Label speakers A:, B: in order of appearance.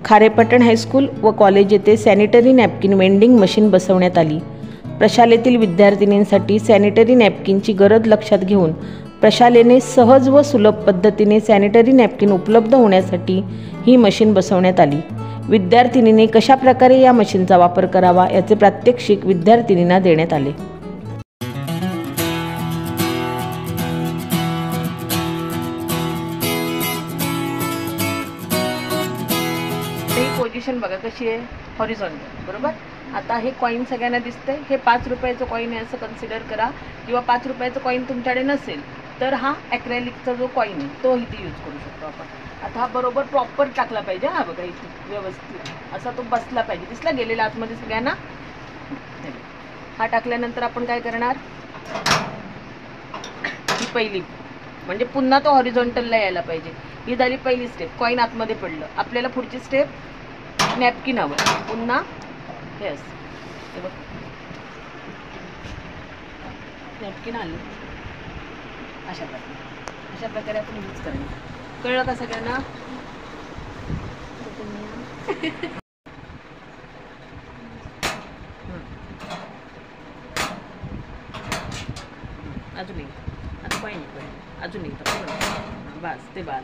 A: Kharepatan high school व college येथे sanitary napkin vending machine बसवण्यात आली। प्रशालेतील विद्यार्थिनींसाठी सॅनिटरी नॅपकिनची गरज लक्षात घेऊन प्रशालेने सहज व सुलभ पद्धतीने सॅनिटरी नॅपकिन उपलब्ध होण्यासाठी ही मशीन बसवण्यात आली। विद्यार्थिनींनी कशा प्रकारे या मशीनचा वापर करावा याचे प्रात्यक्षिक विद्यार्थिनींना देण्यात आले। पोझिशन बघा कशी आहे, हॉरिझॉन्टल, बरोबर। आता हे कॉइन सगळ्यांना दिसतंय, हे 5 रुपयाचं कॉइन आहे असं कन्सिडर करा, किंवा 5 रुपयाचं कॉइन तुमच्याकडे नसेल तर हा ॲक्रेलिकचा जो कॉइन आहे तो इथे यूज करू शकतो आपण। आता हा बरोबर प्रॉपर टाकला पाहिजे, हा बघा इथे व्यवस्थित असा तो बसला पाहिजे, दिसला गेलेला आतमध्ये सगळ्यांना। हा टाकल्यानंतर आपण काय करणार, ही पहिली म्हणजे पुन्हा तो हॉरिझॉन्टलला यायला पाहिजे, ही झाली पहिली स्टेप। कॉइन आतमध्ये पडलं, आपल्याला पुढची स्टेप नॅपकिन हवं, पुन्हा हे असं हे बघ नॅपकिन आलं, अशा प्रकारे आपण यूज करायचं। कळलं का सगळ्यांना? अजून एक, आता पाहिजे अजून एक, बस ते बाल